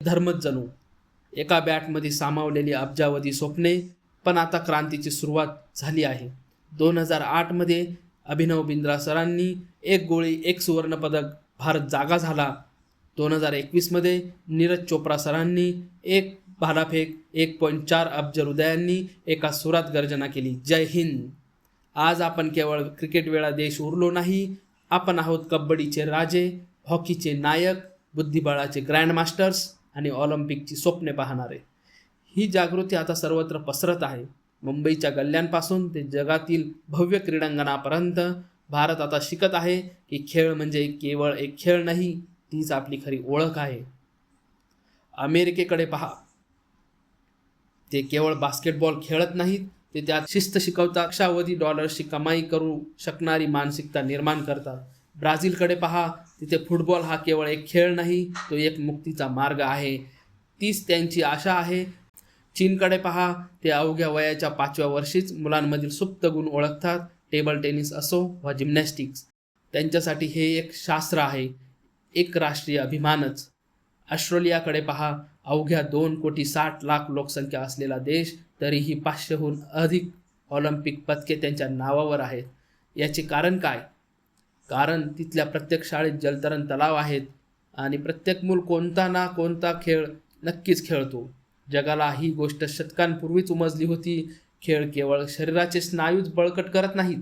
धर्मच जणू एका बॅटमध्ये सामावलेली अब्जावधी स्वप्ने. पण आता क्रांतीची सुरुवात झाली आहे. 2008 अभिनव बिंद्रा सरांनी 1 गोळी 1 सुवर्णपदक, भारत जागा झाला. 2021 नीरज चोप्रा सरांनी 1 भालाफेक 1.4 अब्ज हृदयांनी एका सुरात गर्जना केली. जय हिंद. आज आपण केवळ क्रिकेट वेळा देश उरलो नाही, आपण आहोत कबड्डीचे राजे, हॉकीचे नायक, बुद्धिबळाचे ग्रँडमास्टर्स आणि ऑलिम्पिकची स्वप्ने पाहणारे. ही जागृती आता सर्वत्र पसरत आहे. मुंबईच्या गल्ल्यांपासून ते जगातील भव्य क्रीडांगणापर्यंत भारत आता शिकत आहे की खेळ म्हणजे केवळ एक खेळ नाही, तीच आपली खरी ओळख आहे. अमेरिकेकडे पहा. ते केवळ बास्केटबॉल खेळत नाहीत, ते त्यात शिस्त शिकवतात, लक्षावधी डॉलर्सची कमाई करू शकणारी मानसिकता निर्माण करतात. ब्राझीलकडे पहा. तिथे फुटबॉल हा केवळ एक खेळ नाही, तो एक मुक्तीचा मार्ग आहे. तीच त्यांची आशा आहे. चीनकडे पहा. ते अवघ्या वयाच्या 5व्या वर्षीच मुलांमधील सुप्त गुण ओळखतात. टेबल टेनिस असो वा जिम्नॅस्टिक्स, त्यांच्यासाठी हे एक शास्त्र आहे, एक राष्ट्रीय अभिमानच. ऑस्ट्रेलियाकडे पहा. अवघ्या 2,60,00,000 लोकसंख्या असलेला देश, तरीही 500हून अधिक ऑलिम्पिक पदके त्यांच्या नावावर आहेत. याचे कारण काय? कारण तिथल्या प्रत्येक शाळेत जलतरण तलाव आहेत आणि प्रत्येक मूल कोणता ना कोणता खेळ नक्कीच खेळतो. जगाला ही गोष्ट शतकांपूर्वीच उमजली होती. खेळ केवळ शरीराचे स्नायूच बळकट करत नाहीत,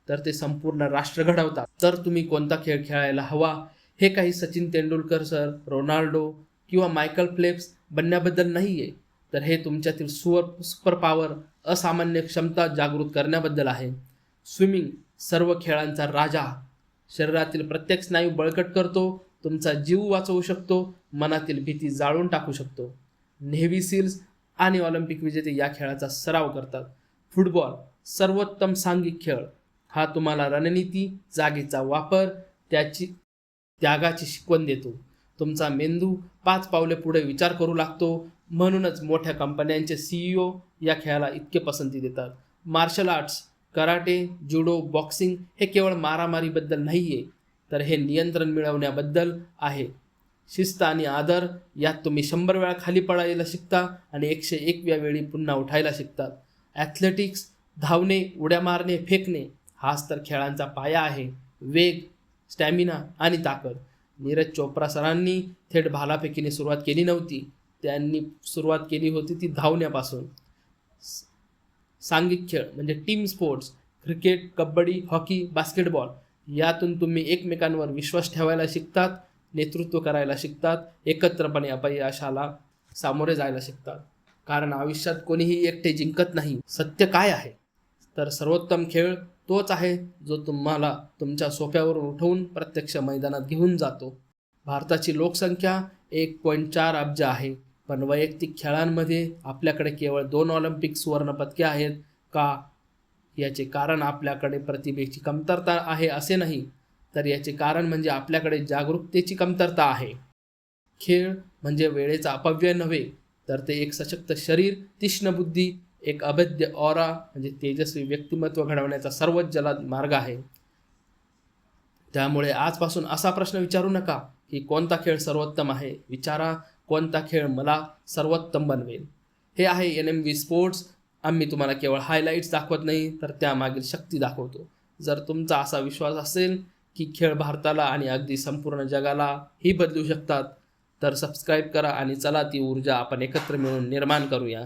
तर ते संपूर्ण राष्ट्र घडवतात. तर तुम्ही कोणता खेळ खेळायला हवा, हे काही सचिन तेंडुलकर सर, रोनाल्डो किंवा मायकल फेल्प्स बनण्याबद्दल नाही आहे, तर हे तुमच्यातील सुपर पॉवर, असामान्य क्षमता जागृत करण्याबद्दल आहे. स्विमिंग सर्व खेळांचा राजा. शरीरातील प्रत्येक स्नायू बळकट करतो, तुमचा जीव वाचवू शकतो, मनातील भीती जाळून टाकू शकतो. नेव्ही सील्स आणि ऑलिम्पिक विजेते या खेळाचा सराव करतात. फुटबॉल सर्वोत्तम सांघिक खेळ. हा तुम्हाला रणनीती, जागेचा वापर, त्यागाची शिकवण देतो. तुमचा मेंदू 5 पावले पुढे विचार करू लागतो. म्हणूनच मोठ्या कंपन्यांचे CEO या खेळाला इतके पसंती देतात. मार्शल आर्ट्स, कराटे, जुडो, बॉक्सिंग हे केवळ मारामारीबद्दल नाही आहे, तर हे नियंत्रण मिळवण्याबद्दल आहे. शिस्त आणि आदर. यात तुम्ही 100 वेळा खाली पडायला शिकता आणि 101व्या वेळी पुन्हा उठायला शिकतात. ॲथलेटिक्स, धावणे, उड्या मारणे, फेकणे, हाच तर खेळांचा पाया आहे. वेग, स्टॅमिना आणि ताकद. नीरज चोप्रा सरांनी थेट भालाफेकीने सुरुवात केली नव्हती, त्यांनी सुरुवात केली होती ती धावण्यापासून. सांघिक खेळ म्हणजे team sports, cricket, kabaddi, hockey, basketball, यातून तुम्ही एकमेकांवर विश्वास ठेवायला शिकतात, नेतृत्व करायला शिकतात, एकत्रपणे अपयशाला सामोरे जायला शिकतात. कारण आयुष्यात कोणीही एकटे जिंकत नाही. सत्य काय आहे? तर सर्वोत्तम खेळ तोच आहे जो तुम्हाला तुमच्या सोफ्यावरून उठवून प्रत्यक्ष मैदानात घेऊन जातो. भारताची लोकसंख्या 1.4 अब्ज आहे, पण वैयक्तिक खेळांमध्ये आपल्याकडे केवळ 2 ऑलिम्पिक सुवर्णपदके आहेत का? याचे कारण आपल्याकडे प्रतिभेची कमतरता आहे असे नाही, तर याचे कारण म्हणजे आपल्याकडे जागरूकतेची कमतरता आहे. खेळ म्हणजे वेळेचा अपव्यय नव्हे, तर ते एक सशक्त शरीर, तीक्ष्ण बुद्धी, एक अभेद्य ऑरा म्हणजे तेजस्वी व्यक्तिमत्व घडवण्याचा सर्वात जलद मार्ग आहे. त्यामुळे आजपासून असा प्रश्न विचारू नका की कोणता खेळ सर्वोत्तम आहे. विचारा, कोणता खेळ मला सर्वोत्तम बनवेल. हे आहे NMV स्पोर्ट्स. आम्ही तुम्हाला केवळ हायलाईट्स दाखवत नाही, तर त्यामागील शक्ती दाखवतो. जर तुमचा असा विश्वास असेल की खेळ भारताला आणि अगदी संपूर्ण जगालाही बदलू शकतात, तर सबस्क्राईब करा आणि चला ती ऊर्जा आपण एकत्र मिळून निर्माण करूया.